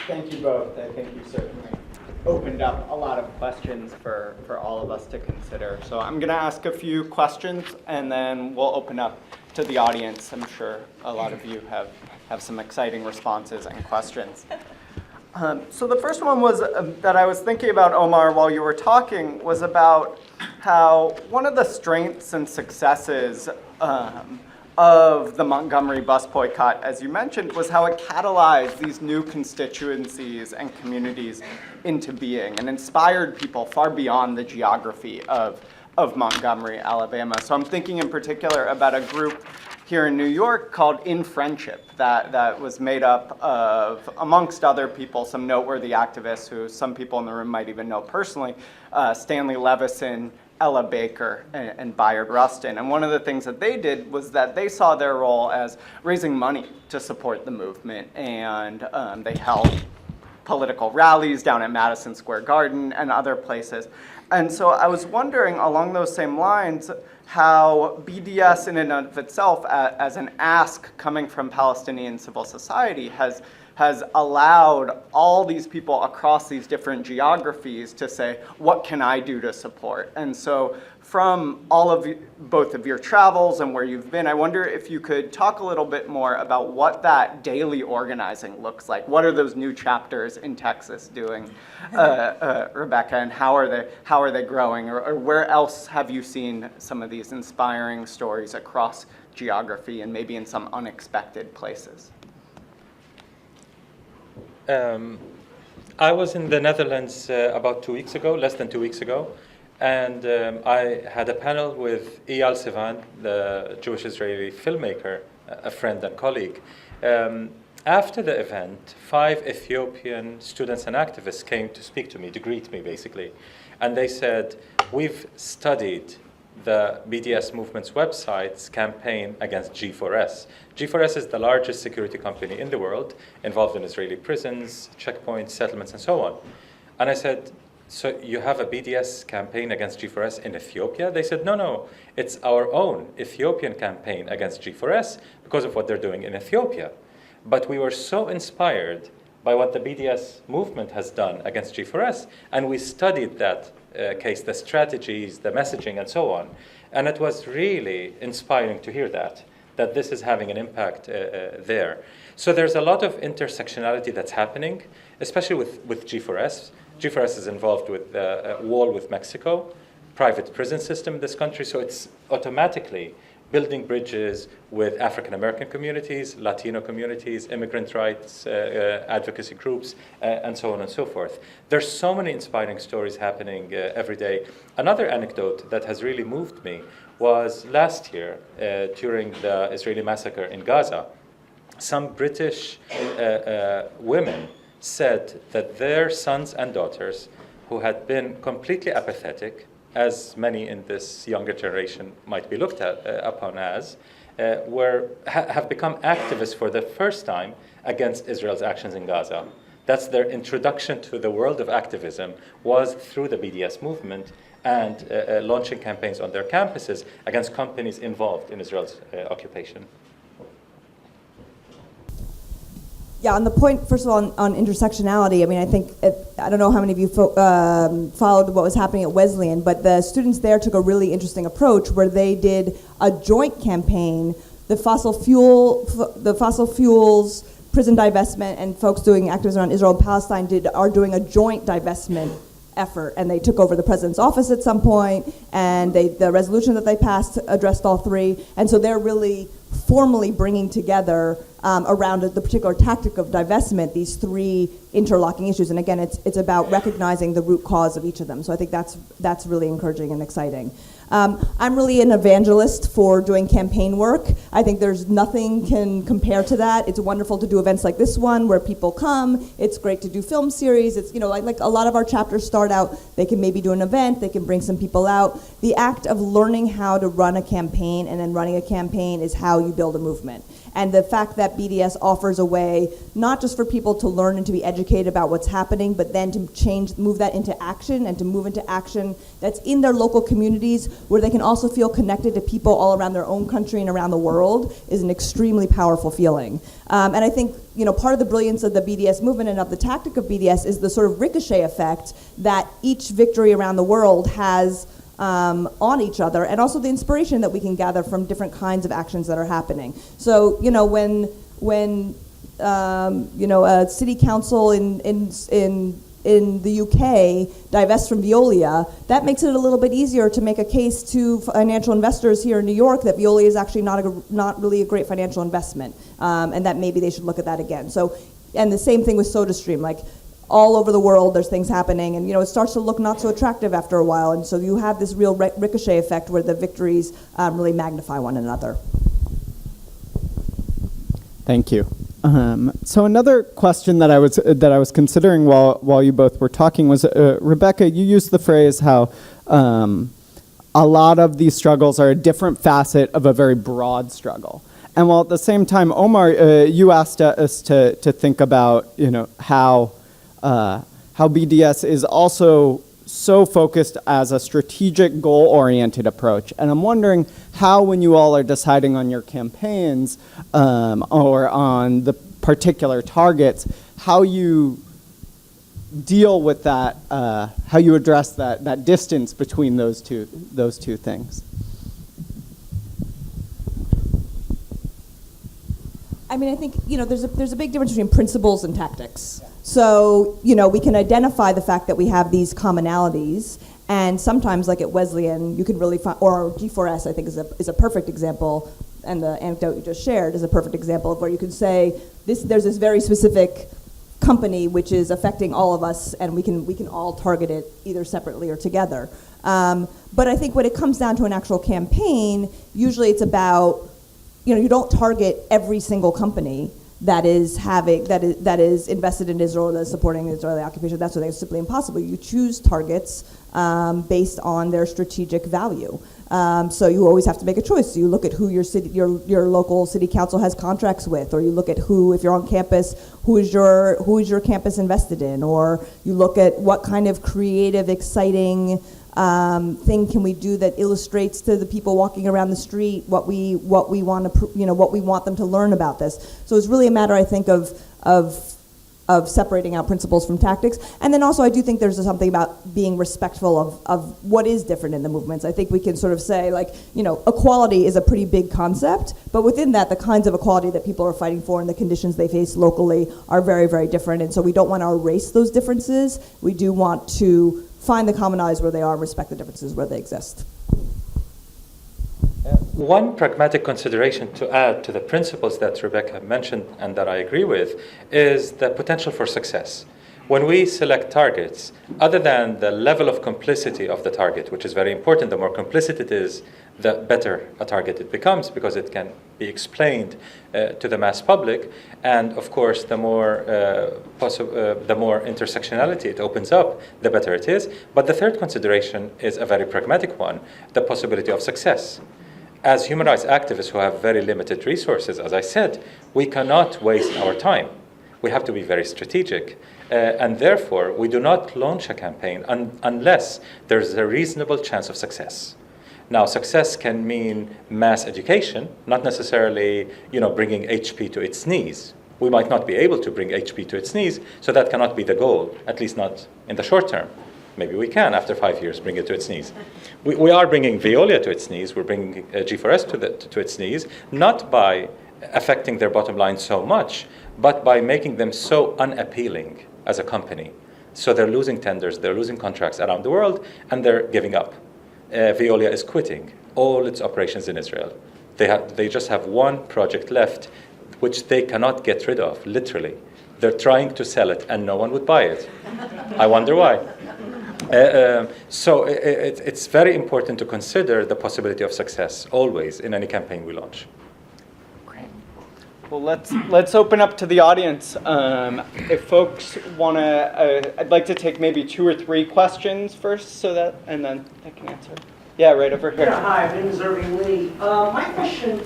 Thank you both. I think you certainly opened up a lot of questions for all of us to consider. So I'm going to ask a few questions, and then we'll open up to the audience. I'm sure a lot of you have some exciting responses and questions. So the first one was that I was thinking about, Omar, while you were talking, was about how one of the strengths and successes of the Montgomery bus boycott, as you mentioned, was how it catalyzed these new constituencies and communities into being and inspired people far beyond the geography of Montgomery, Alabama. So I'm thinking in particular about a group here in New York called In Friendship that was made up of, amongst other people, some noteworthy activists who some people in the room might even know personally, Stanley Levison, Ella Baker, and Bayard Rustin. And one of the things that they did was that they saw their role as raising money to support the movement, and they held political rallies down at Madison Square Garden and other places. And so I was wondering, along those same lines, how BDS in and of itself, as an ask coming from Palestinian civil society, has allowed all these people across these different geographies to say, what can I do to support? And so from all of both of your travels and where you've been, I wonder if you could talk a little bit more about what that daily organizing looks like. What are those new chapters in Texas doing, Rebecca, and how are they growing? Or where else have you seen some of these inspiring stories across geography and maybe in some unexpected places? I was in the Netherlands about 2 weeks ago, less than 2 weeks ago, and I had a panel with Eyal Sivan, the Jewish-Israeli filmmaker, a friend and colleague. After the event, 5 Ethiopian students and activists came to speak to me, to greet me basically, and they said, we've studied the BDS movement's website's campaign against G4S. G4S is the largest security company in the world, involved in Israeli prisons, checkpoints, settlements, and so on. And I said, so you have a BDS campaign against G4S in Ethiopia? They said, no, it's our own Ethiopian campaign against G4S because of what they're doing in Ethiopia. But we were so inspired by what the BDS movement has done against G4S, and we studied that case, the strategies, the messaging, and so on. And it was really inspiring to hear that this is having an impact there. So there's a lot of intersectionality that's happening, especially with G4S. G4S is involved with a wall with Mexico, private prison system in this country, so it's automatically building bridges with African American communities, Latino communities, immigrant rights, advocacy groups, and so on and so forth. There's so many inspiring stories happening every day. Another anecdote that has really moved me was last year during the Israeli massacre in Gaza. Some British women said that their sons and daughters, who had been completely apathetic, as many in this younger generation might be looked upon as, have become activists for the first time against Israel's actions in Gaza. That's their introduction to the world of activism, was through the BDS movement and launching campaigns on their campuses against companies involved in Israel's occupation. Yeah, on the point, first of all, on intersectionality, I mean, I think, I don't know how many of you followed what was happening at Wesleyan, but the students there took a really interesting approach where they did a joint campaign. The fossil fuels, prison divestment, and folks doing activism around Israel and Palestine are doing a joint divestment effort, and they took over the president's office at some point, and the resolution that they passed addressed all three, and so they're really formally bringing together around the particular tactic of divestment these three interlocking issues. And again, it's about recognizing the root cause of each of them. So I think that's really encouraging and exciting. I'm really an evangelist for doing campaign work. I think there's nothing can compare to that. It's wonderful to do events like this one where people come. It's great to do film series. It's, like a lot of our chapters start out, they can maybe do an event, they can bring some people out. The act of learning how to run a campaign and then running a campaign is how you build a movement. And the fact that BDS offers a way not just for people to learn and to be educated educated about what's happening, but then to move that into action, and to move into action that's in their local communities where they can also feel connected to people all around their own country and around the world is an extremely powerful feeling. And I think, part of the brilliance of the BDS movement and of the tactic of BDS is the sort of ricochet effect that each victory around the world has on each other, and also the inspiration that we can gather from different kinds of actions that are happening. So, when a city council in the UK divest from Veolia, that makes it a little bit easier to make a case to financial investors here in New York that Veolia is actually not really a great financial investment, and that maybe they should look at that again. So, and the same thing with SodaStream, like all over the world there's things happening, and it starts to look not so attractive after a while, and so you have this real ricochet effect where the victories really magnify one another. Thank you. So another question that I was considering while you both were talking was, Rebecca, you used the phrase how a lot of these struggles are a different facet of a very broad struggle. And while at the same time, Omar, you asked us to think about how BDS is also so focused as a strategic, goal-oriented approach. And I'm wondering how, when you all are deciding on your campaigns or on the particular targets, how you deal with that, how you address that distance between those two things. I mean, I think, there's a big difference between principles and tactics. So, we can identify the fact that we have these commonalities, and sometimes, like at Wesleyan, you can really find, or G4S, I think, is a perfect example, and the anecdote you just shared is a perfect example of where you can say, there's this very specific company which is affecting all of us, and we can all target it either separately or together. But I think when it comes down to an actual campaign, usually it's about, you don't target every single company that is invested in Israel, that is supporting the Israeli occupation. That's simply impossible. You choose targets based on their strategic value. So you always have to make a choice. So you look at who your local city council has contracts with, or you look at who, if you're on campus, who is your campus invested in, or you look at what kind of creative, exciting thing can we do that illustrates to the people walking around the street what we want them to learn about this. So it's really a matter, I think, of separating out principles from tactics. And then also I do think there's something about being respectful of what is different in the movements. I think we can sort of say, equality is a pretty big concept, but within that, the kinds of equality that people are fighting for and the conditions they face locally are very, very different. And so we don't want to erase those differences. We do want to find the commonalities where they are, respect the differences where they exist. One pragmatic consideration to add to the principles that Rebecca mentioned and that I agree with is the potential for success. When we select targets, other than the level of complicity of the target, which is very important, the more complicit it is, the better a target it becomes, because it can be explained to the mass public. And of course, the more intersectionality it opens up, the better it is. But the third consideration is a very pragmatic one, the possibility of success. As human rights activists who have very limited resources, as I said, we cannot waste our time. We have to be very strategic. And therefore, we do not launch a campaign unless there's a reasonable chance of success. Now, success can mean mass education, not necessarily, bringing HP to its knees. We might not be able to bring HP to its knees, so that cannot be the goal, at least not in the short term. Maybe we can, after 5 years, bring it to its knees. We are bringing Veolia to its knees. We're bringing G4S to its knees, not by affecting their bottom line so much, but by making them so unappealing as a company. So they're losing tenders, they're losing contracts around the world, and they're giving up. Veolia is quitting all its operations in Israel. They just have one project left, which they cannot get rid of, literally. They're trying to sell it, and no one would buy it. I wonder why. So it's very important to consider the possibility of success always in any campaign we launch. Great. Well, let's open up to the audience. If folks want to, I'd like to take maybe 2 or 3 questions first, and then I can answer. Yeah, right over here. Yeah, hi, my name is Irving Lee. My question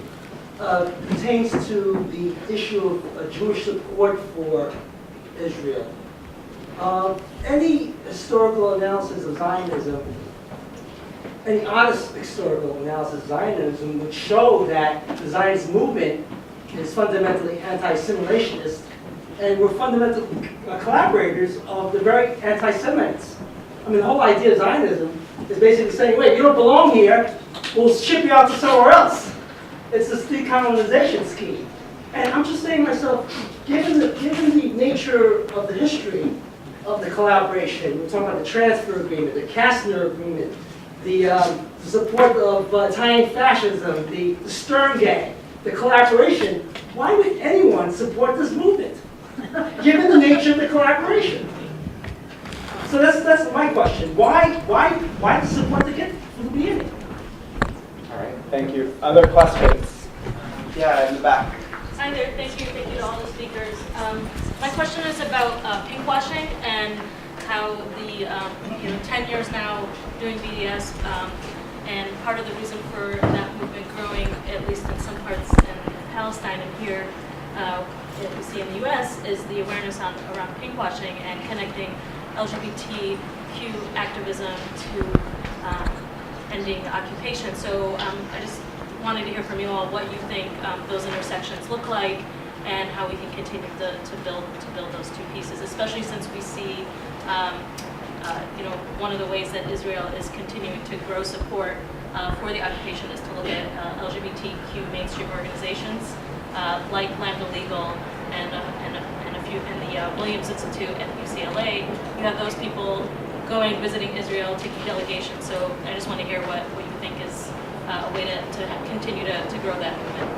pertains to the issue of Jewish support for Israel. Any historical analysis of Zionism, any honest historical analysis of Zionism would show that the Zionist movement is fundamentally anti-assimilationist, and we're fundamental collaborators of the very anti-Semites. I mean, the whole idea of Zionism is basically saying, wait, you don't belong here, we'll ship you out to somewhere else. It's this decolonization scheme. And I'm just saying to myself, given the nature of the history of the collaboration, we're talking about the transfer agreement, the Kastner agreement, the support of Italian fascism, the Stern Gang, the collaboration, why would anyone support this movement, given the nature of the collaboration? So that's my question. Why support the kid from the beginning? All right, thank you. Other questions? Yeah, in the back. Hi there, thank you to all the speakers. My question is about pinkwashing and how the 10 years now doing BDS, and part of the reason for that movement growing, at least in some parts in Palestine and here, that we see in the U.S., is the awareness around pinkwashing and connecting LGBTQ activism to ending occupation. So I just wanted to hear from you all what you think those intersections look like and how we can continue to build those two pieces, especially since we see one of the ways that Israel is continuing to grow support for the occupation is to look at LGBTQ mainstream organizations like Lambda Legal and a few in the Williams Institute at UCLA. You have those people going, visiting Israel, taking delegations. So I just want to hear what you think is a way to continue to grow that movement.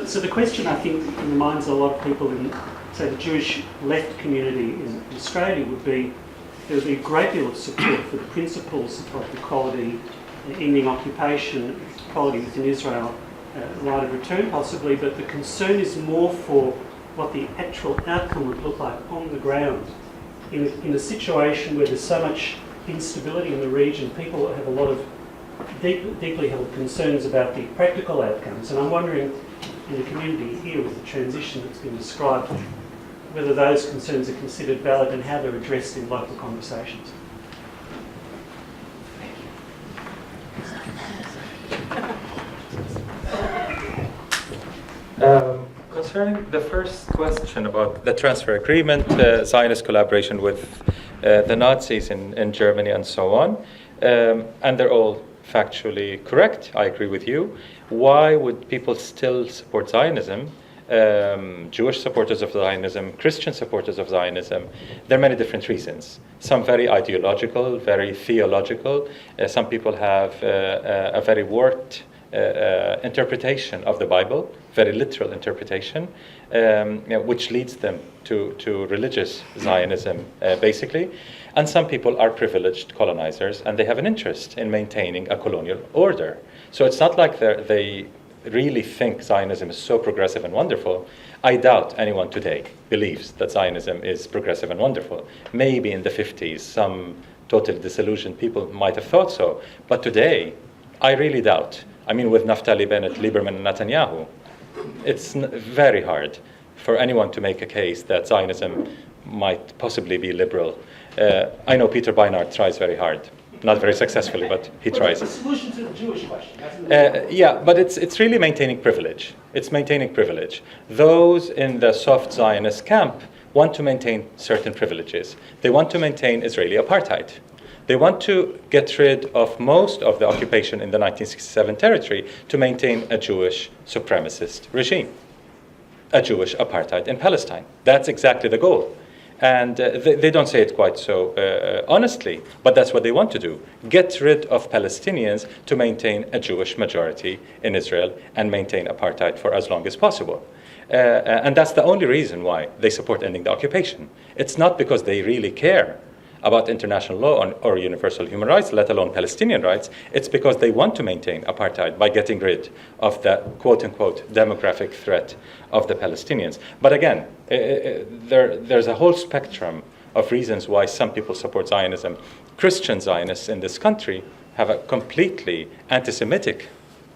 So the question, I think, in the minds of a lot of people in, say, the Jewish left community in Australia would be, there would be a great deal of support for the principles of equality, ending occupation, equality within Israel, right of return possibly, but the concern is more for what the actual outcome would look like on the ground. In a situation where there's so much instability in the region, people have a lot of deeply held concerns about the practical outcomes. And I'm wondering, in the community here with the transition that's been described, whether those concerns are considered valid and how they're addressed in local conversations. Concerning the first question about the transfer agreement, Zionist collaboration with the Nazis in Germany and so on, and they're all factually correct, I agree with you. Why would people still support Zionism? Jewish supporters of Zionism, Christian supporters of Zionism, there are many different reasons. Some very ideological, very theological. Some people have a very warped interpretation of the Bible, very literal interpretation, which leads them to religious Zionism, basically. And some people are privileged colonizers, and they have an interest in maintaining a colonial order. So it's not like they really think Zionism is so progressive and wonderful. I doubt anyone today believes that Zionism is progressive and wonderful. Maybe in the 50s, some totally disillusioned people might have thought so. But today, I really doubt. I mean, with Naftali Bennett, Lieberman, and Netanyahu, it's very hard for anyone to make a case that Zionism might possibly be liberal. I know Peter Beinart tries very hard. Not very successfully, but he tries. It's a solution to the Jewish question. Yeah, but it's really maintaining privilege. It's maintaining privilege. Those in the soft Zionist camp want to maintain certain privileges. They want to maintain Israeli apartheid. They want to get rid of most of the occupation in the 1967 territory to maintain a Jewish supremacist regime, a Jewish apartheid in Palestine. That's exactly the goal. And they don't say it quite so honestly, but that's what they want to do. Get rid of Palestinians to maintain a Jewish majority in Israel and maintain apartheid for as long as possible. And that's the only reason why they support ending the occupation. It's not because they really care about international law or universal human rights, let alone Palestinian rights. It's because they want to maintain apartheid by getting rid of the quote-unquote demographic threat of the Palestinians. But again, there's a whole spectrum of reasons why some people support Zionism. Christian Zionists in this country have a completely anti-Semitic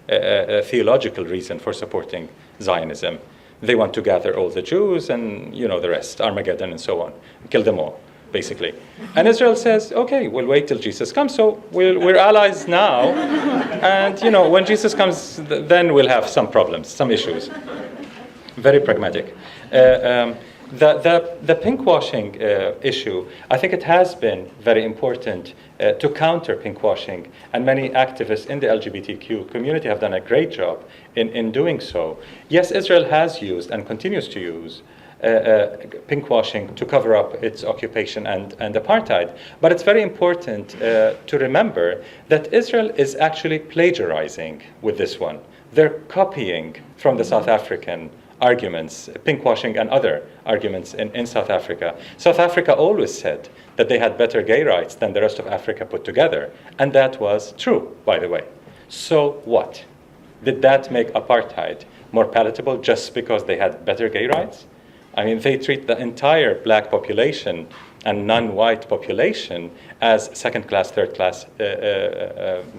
theological reason for supporting Zionism. They want to gather all the Jews and, you know, the rest, Armageddon and so on, kill them all, basically. And Israel says, okay, we'll wait till Jesus comes, so we're allies now, and, you know, when Jesus comes, then we'll have some problems, some issues. Very pragmatic. The pinkwashing issue, I think it has been very important to counter pinkwashing, and many activists in the LGBTQ community have done a great job in doing so. Yes, Israel has used and continues to use pinkwashing to cover up its occupation and apartheid, but it's very important to remember that Israel is actually plagiarizing with this one. They're copying from the South African arguments, pinkwashing and other arguments in South Africa. South Africa always said that they had better gay rights than the rest of Africa put together, and that was true, by the way. So what? Did that make apartheid more palatable just because they had better gay rights? I mean, they treat the entire black population and non-white population as second-class, third-class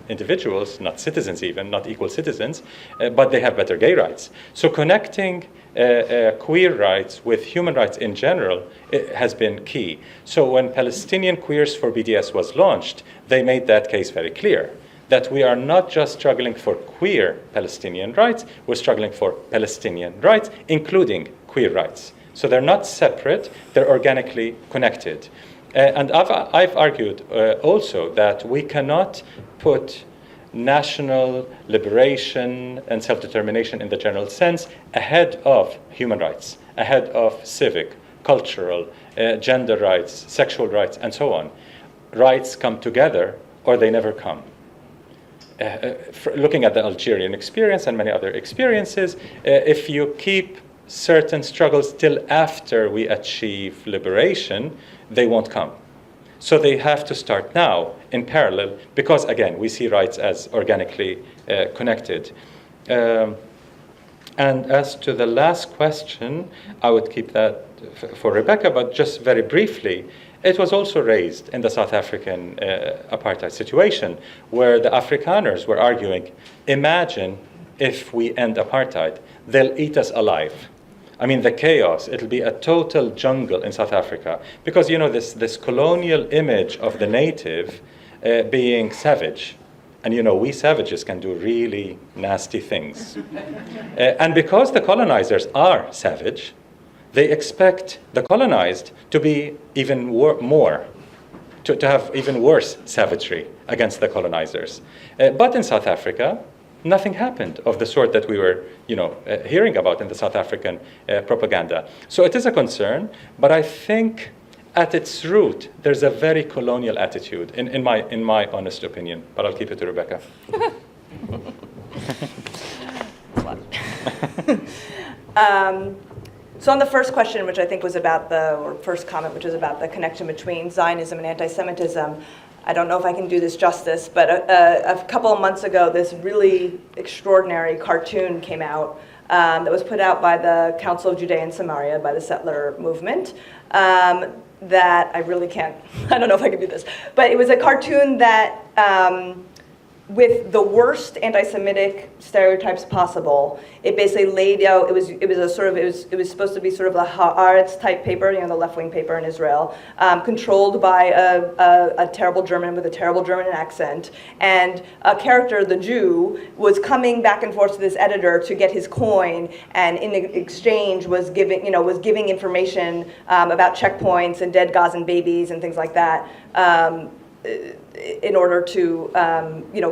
individuals, not citizens even, not equal citizens, but they have better gay rights. So connecting queer rights with human rights in general has been key. So when Palestinian Queers for BDS was launched, they made that case very clear, that we are not just struggling for queer Palestinian rights, we're struggling for Palestinian rights, including queer rights. So they're not separate, they're organically connected. And I've argued also that we cannot put national liberation and self-determination in the general sense ahead of human rights, ahead of civic, cultural, gender rights, sexual rights, and so on. Rights come together or they never come. Looking at the Algerian experience and many other experiences, if you keep certain struggles till after we achieve liberation, they won't come. So they have to start now in parallel because, again, we see rights as organically connected. And as to the last question, I would keep that for Rebecca, but just very briefly, it was also raised in the South African apartheid situation where the Afrikaners were arguing, imagine if we end apartheid, they'll eat us alive. I mean, the chaos, it'll be a total jungle in South Africa. Because, you know, this colonial image of the native being savage. And, you know, we savages can do really nasty things. And because the colonizers are savage, they expect the colonized to be even more, to have even worse savagery against the colonizers. But in South Africa, nothing happened of the sort that we were, you know, hearing about in the South African propaganda. So it is a concern, but I think at its root, there's a very colonial attitude, in my honest opinion. But I'll keep it to Rebecca. So on the first question, which I think was about or first comment, which was about the connection between Zionism and anti-Semitism, I don't know if I can do this justice, but a couple of months ago, this really extraordinary cartoon came out that was put out by the Council of Judea and Samaria, by the settler movement, that I really can't, I don't know if I can do this, but it was a cartoon that, with the worst anti-Semitic stereotypes possible, it basically laid out. It was supposed to be sort of a Haaretz type paper, you know, the left-wing paper in Israel, controlled by a terrible German with a terrible German accent, and a character, the Jew, was coming back and forth to this editor to get his coin, and in exchange was giving information about checkpoints and dead Gazan babies and things like that. In order to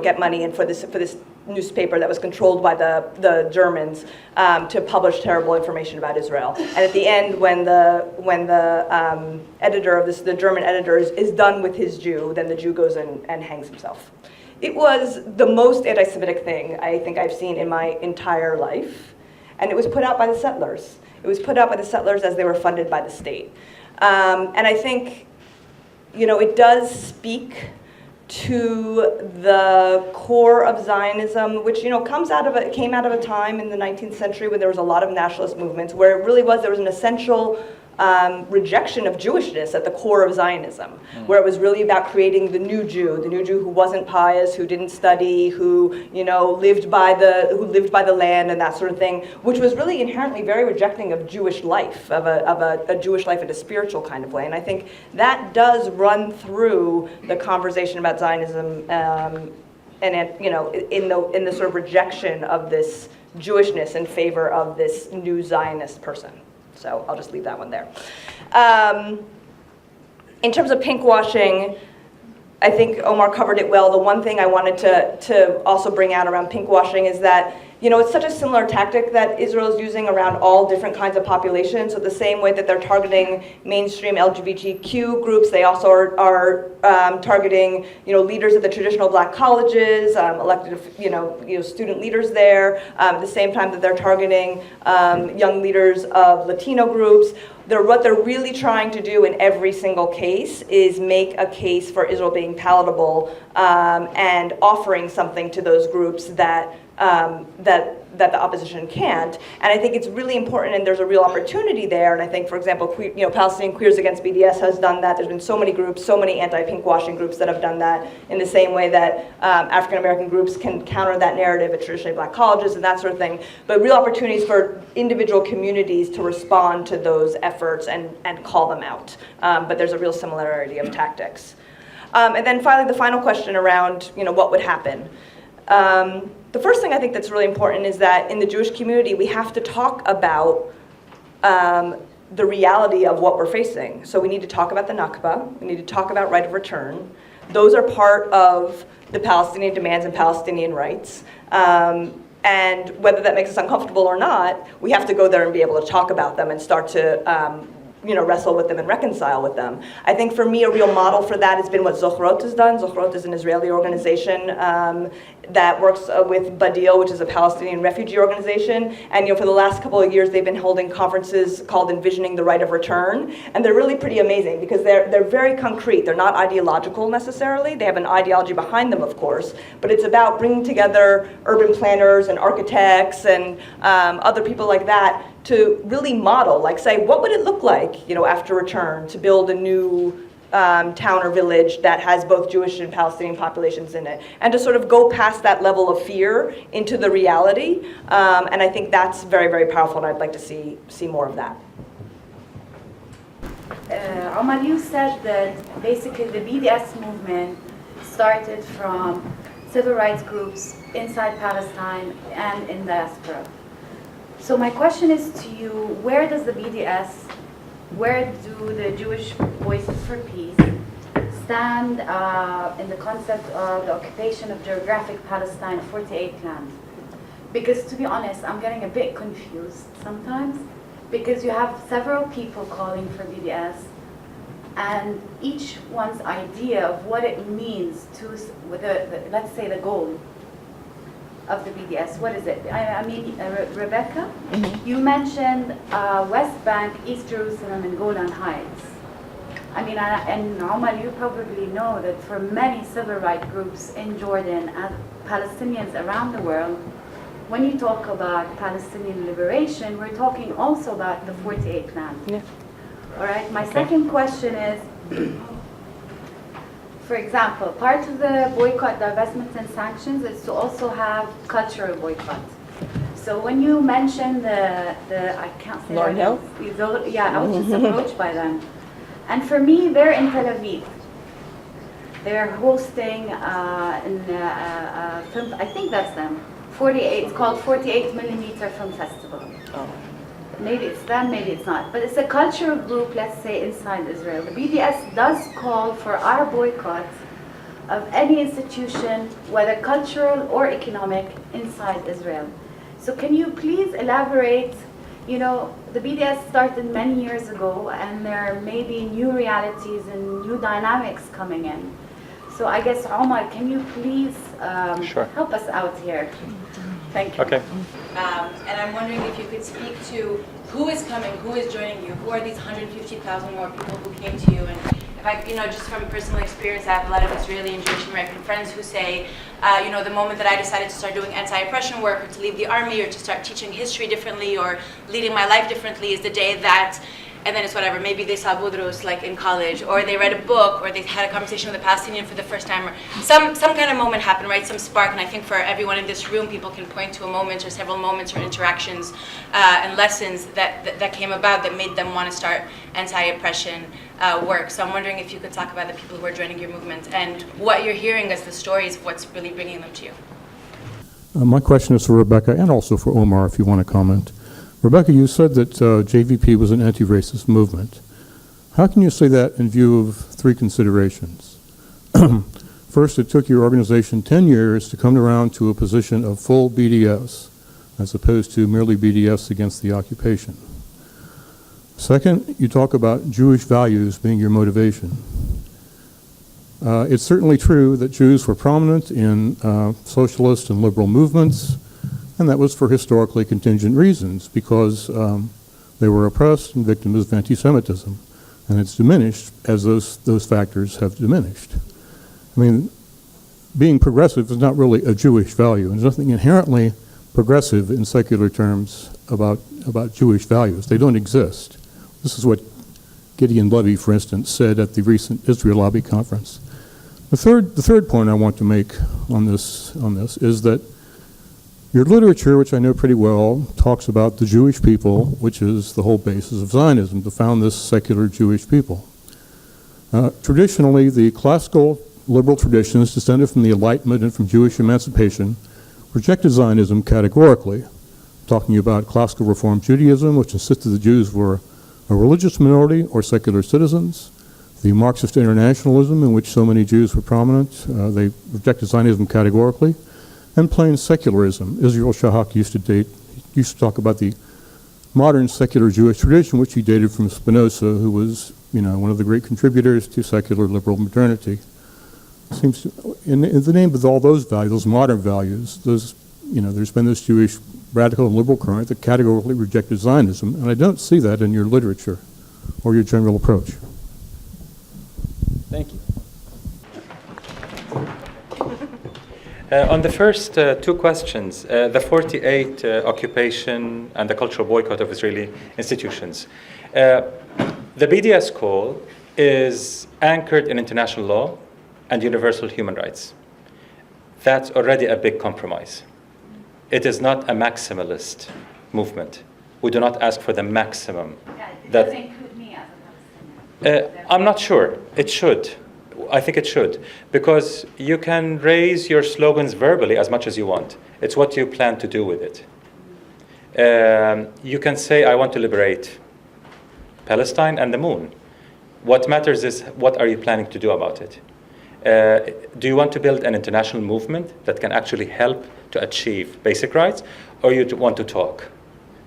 get money in for this newspaper that was controlled by the Germans to publish terrible information about Israel. And at the end, when the editor of the German editor is done with his Jew, then the Jew goes and hangs himself. It was the most anti-Semitic thing I think I've seen in my entire life, and it was put out by the settlers. It was put out by the settlers as they were funded by the state, and I think, you know, it does speak to the core of Zionism, which, you know, came out of a time in the 19th century when there was a lot of nationalist movements, where it really was, there was an essential rejection of Jewishness at the core of Zionism, where it was really about creating the new Jew who wasn't pious, who didn't study, who lived by the land and that sort of thing, which was really inherently very rejecting of Jewish life, of a Jewish life in a spiritual kind of way. And I think that does run through the conversation about Zionism, and in the sort of rejection of this Jewishness in favor of this new Zionist person. So I'll just leave that one there. In terms of pinkwashing, I think Omar covered it well. The one thing I wanted to also bring out around pinkwashing is that it's such a similar tactic that Israel is using around all different kinds of populations. So the same way that they're targeting mainstream LGBTQ groups, they also are targeting leaders of the traditional black colleges, elected student leaders there. At the same time that they're targeting young leaders of Latino groups. What they're really trying to do in every single case is make a case for Israel being palatable and offering something to those groups that the opposition can't. And I think it's really important, and there's a real opportunity there. And I think, for example, Palestinian Queers Against BDS has done that. There's been so many groups, so many anti-pinkwashing groups that have done that in the same way that African American groups can counter that narrative at traditionally black colleges and that sort of thing. But real opportunities for individual communities to respond to those efforts and call them out. But there's a real similarity of tactics. And then finally, the final question around what would happen. The first thing I think that's really important is that in the Jewish community, we have to talk about the reality of what we're facing. So we need to talk about the Nakba. We need to talk about right of return. Those are part of the Palestinian demands and Palestinian rights. And whether that makes us uncomfortable or not, we have to go there and be able to talk about them and start to wrestle with them and reconcile with them. I think for me, a real model for that has been what Zochrot has done. Zochrot is an Israeli organization that works with Badil, which is a Palestinian refugee organization. And for the last couple of years, they've been holding conferences called Envisioning the Right of Return. And they're really pretty amazing because they're very concrete. They're not ideological necessarily. They have an ideology behind them, of course. But it's about bringing together urban planners and architects and other people like that to really model, say, what would it look like, after return, to build a new town or village that has both Jewish and Palestinian populations in it, and to sort of go past that level of fear into the reality. And I think that's very, very powerful, and I'd like to see more of that. Omar, you said that basically the BDS movement started from civil rights groups inside Palestine and in diaspora. So my question is to you, where does the BDS, where do the Jewish Voices for Peace stand in the concept of the occupation of geographic Palestine, 48 land? Because to be honest, I'm getting a bit confused sometimes, because you have several people calling for BDS, and each one's idea of what it means to, let's say, the goal of the BDS. What is it? Rebecca, you mentioned West Bank, East Jerusalem, and Golan Heights. And Omar, you probably know that for many civil rights groups in Jordan and Palestinians around the world, when you talk about Palestinian liberation, we're talking also about the 48 land. Yeah. All right. My second question is, for example, part of the boycott, divestment, and sanctions is to also have cultural boycott. So when you mention the I can't say Lauren Hill? Yeah, I was just approached by them. And for me, they're in Tel Aviv. They're hosting film, I think that's them, 48, it's called 48mm Film Festival. Oh. Maybe it's them, maybe it's not. But it's a cultural group, let's say, inside Israel. The BDS does call for our boycott of any institution, whether cultural or economic, inside Israel. So can you please elaborate? The BDS started many years ago, and there may be new realities and new dynamics coming in. So I guess, Omar, can you please help us out here? Thank you. Okay. And I'm wondering if you could speak to who is coming, who is joining you, who are these 150,000 more people who came to you, and if I, just from personal experience, I have a lot of Israeli and Jewish American friends who say, the moment that I decided to start doing anti-oppression work, or to leave the army, or to start teaching history differently, or leading my life differently, is the day that and then it's whatever. Maybe they saw Budrus like in college, or they read a book, or they had a conversation with a Palestinian for the first time, or some kind of moment happened, right? Some spark. And I think for everyone in this room, people can point to a moment or several moments or interactions and lessons that came about that made them want to start anti-oppression work. So I'm wondering if you could talk about the people who are joining your movement and what you're hearing as the stories of what's really bringing them to you. My question is for Rebecca and also for Omar, if you want to comment. Rebecca, you said that JVP was an anti-racist movement. How can you say that in view of three considerations? First, it took your organization 10 years to come around to a position of full BDS, as opposed to merely BDS against the occupation. Second, you talk about Jewish values being your motivation. It's certainly true that Jews were prominent in socialist and liberal movements, and that was for historically contingent reasons, because they were oppressed and victims of anti-Semitism. And it's diminished as those factors have diminished. I mean, being progressive is not really a Jewish value. There's nothing inherently progressive in secular terms about Jewish values. They don't exist. This is what Gideon Levy, for instance, said at the recent Israel Lobby conference. The third point I want to make on this is that your literature, which I know pretty well, talks about the Jewish people, which is the whole basis of Zionism, to found this secular Jewish people. Traditionally, the classical liberal traditions descended from the Enlightenment and from Jewish emancipation rejected Zionism categorically, talking about classical Reform Judaism, which insisted the Jews were a religious minority or secular citizens, the Marxist internationalism, in which so many Jews were prominent, they rejected Zionism categorically, and plain secularism. Israel Shahak used to talk about the modern secular Jewish tradition, which he dated from Spinoza, who was, one of the great contributors to secular liberal modernity. Seems in the name of all those values, those modern values, there's been this Jewish radical and liberal current that categorically rejected Zionism, and I don't see that in your literature or your general approach. Thank you. On the first two questions, the 48 occupation and the cultural boycott of Israeli institutions. The BDS call is anchored in international law and universal human rights. That's already a big compromise. It is not a maximalist movement. We do not ask for the maximum. It doesn't include me as a Palestinian. I'm not sure. It should. I think it should, because you can raise your slogans verbally as much as you want. It's what you plan to do with it. You can say, I want to liberate Palestine and the moon. What matters is, what are you planning to do about it? Do you want to build an international movement that can actually help to achieve basic rights, or you want to talk?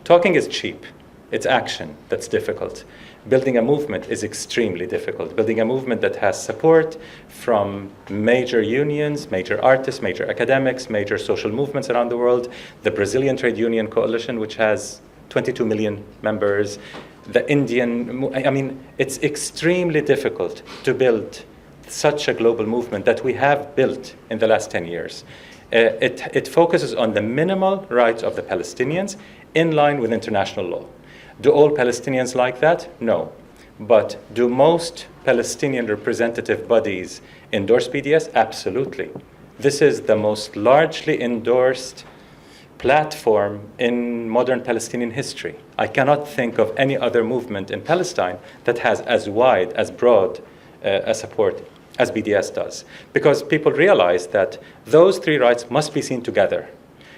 Talking is cheap. It's action that's difficult. Building a movement is extremely difficult. Building a movement that has support from major unions, major artists, major academics, major social movements around the world, the Brazilian Trade Union Coalition, which has 22 million members, the Indian, it's extremely difficult to build such a global movement that we have built in the last 10 years. It focuses on the minimal rights of the Palestinians in line with international law. Do all Palestinians like that? No. But do most Palestinian representative bodies endorse BDS? Absolutely. This is the most largely endorsed platform in modern Palestinian history. I cannot think of any other movement in Palestine that has as wide, as broad a support as BDS does. Because people realize that those three rights must be seen together.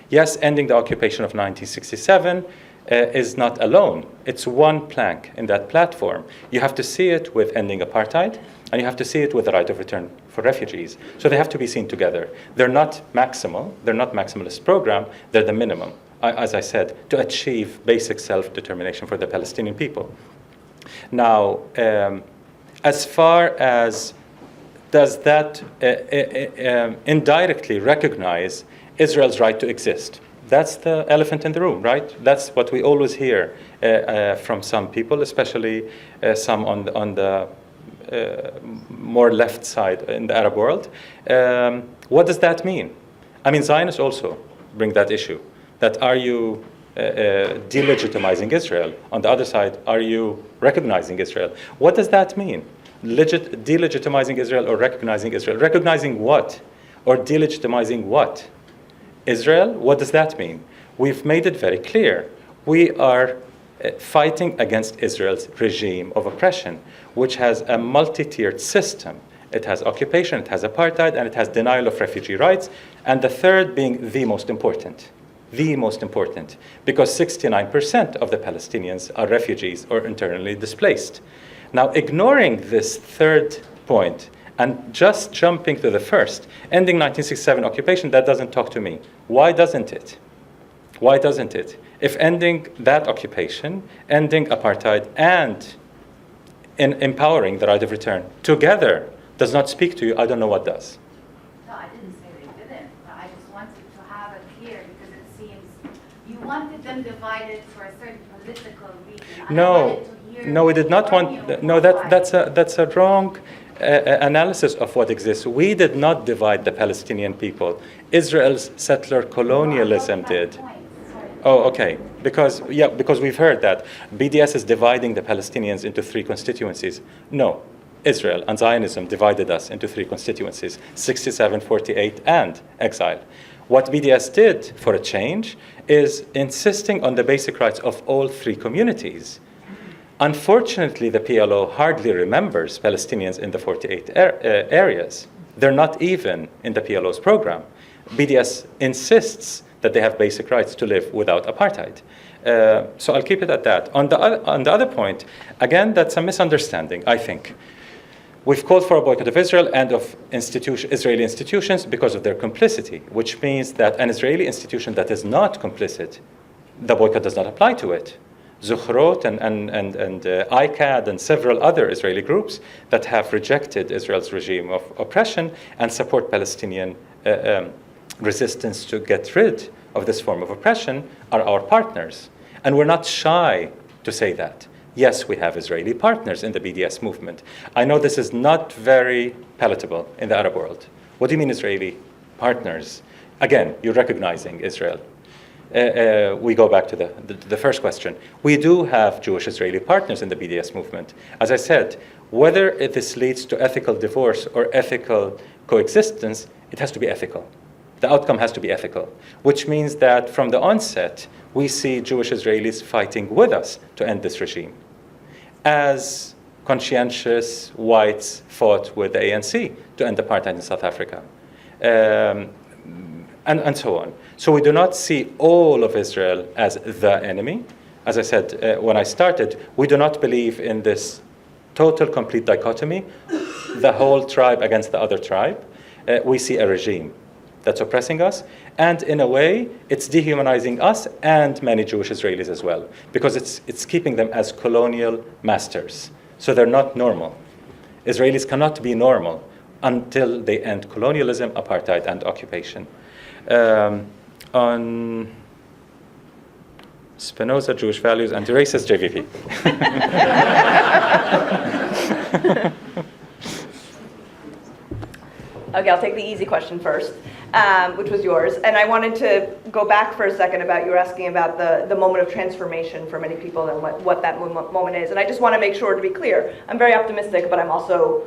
Yes, ending the occupation of 1967 is not alone. It's one plank in that platform. You have to see it with ending apartheid, and you have to see it with the right of return for refugees. So they have to be seen together. They're not maximal. They're not maximalist program. They're the minimum, as I said, to achieve basic self-determination for the Palestinian people. Now, as far as does that indirectly recognize Israel's right to exist? That's the elephant in the room, right? That's what we always hear from some people, especially some on the more left side in the Arab world. What does that mean? Zionists also bring that issue. That are you delegitimizing Israel? On the other side, are you recognizing Israel? What does that mean? Delegitimizing Israel or recognizing Israel? Recognizing what? Or delegitimizing what? Israel? What does that mean? We've made it very clear. We are fighting against Israel's regime of oppression, which has a multi-tiered system. It has occupation, it has apartheid, and it has denial of refugee rights, and the third being the most important, because 69% of the Palestinians are refugees or internally displaced. Now, ignoring this third point and just jumping to the first, ending 1967 occupation, that doesn't talk to me. Why doesn't it? Why doesn't it? If ending that occupation, ending apartheid, and empowering the right of return together does not speak to you, I don't know what does. No, I didn't say they didn't, but I just wanted to have it clear because it seems you wanted them divided for a certain political reason. No, we did not want. No, that's a wrong analysis of what exists. We did not divide the Palestinian people. Israel's settler colonialism did. Oh, okay. Because we've heard that BDS is dividing the Palestinians into 3 constituencies. No. Israel and Zionism divided us into 3 constituencies, 67, 48, and exile. What BDS did for a change is insisting on the basic rights of all 3 communities. Unfortunately, the PLO hardly remembers Palestinians in the 48 areas. They're not even in the PLO's program. BDS insists that they have basic rights to live without apartheid. So I'll keep it at that. On the other point, again, that's a misunderstanding, I think. We've called for a boycott of Israel and of Israeli institutions because of their complicity, which means that an Israeli institution that is not complicit, the boycott does not apply to it. Zukhrot and ICAD and several other Israeli groups that have rejected Israel's regime of oppression and support Palestinian resistance to get rid of this form of oppression are our partners. And we're not shy to say that. Yes, we have Israeli partners in the BDS movement. I know this is not very palatable in the Arab world. What do you mean Israeli partners? Again, you're recognizing Israel. We go back to the first question. We do have Jewish Israeli partners in the BDS movement. As I said, whether this leads to ethical divorce or ethical coexistence, it has to be ethical. The outcome has to be ethical, which means that from the onset, we see Jewish Israelis fighting with us to end this regime, as conscientious whites fought with the ANC to end apartheid in South Africa, and so on. So we do not see all of Israel as the enemy. As I said when I started, we do not believe in this total, complete dichotomy, the whole tribe against the other tribe. We see a regime that's oppressing us, and in a way, it's dehumanizing us and many Jewish Israelis as well, because it's keeping them as colonial masters. So they're not normal. Israelis cannot be normal until they end colonialism, apartheid, and occupation. On Spinoza, Jewish values, anti-racist, JVP. Okay, I'll take the easy question first, which was yours. And I wanted to go back for a second about, you were asking about the moment of transformation for many people and what that moment is. And I just want to make sure to be clear, I'm very optimistic, but I'm also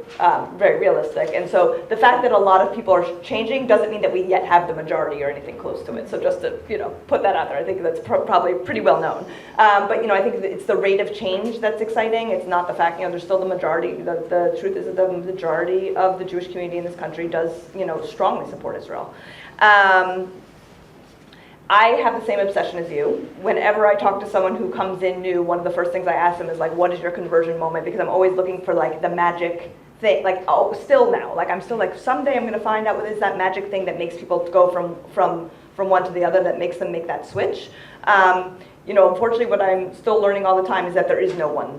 very realistic. And so the fact that a lot of people are changing doesn't mean that we yet have the majority or anything close to it. So just to put that out there, I think that's probably pretty well known. But I think it's the rate of change that's exciting. It's not the fact, there's still the majority. The truth is that the majority of the Jewish community in this country does, strongly support Israel. I have the same obsession as you. Whenever I talk to someone who comes in new, one of the first things I ask them is like, what is your conversion moment? Because I'm always looking for like the magic thing, still now. I'm still someday I'm gonna find out what is that magic thing that makes people go from one to the other, that makes them make that switch. Unfortunately, what I'm still learning all the time is that there is no one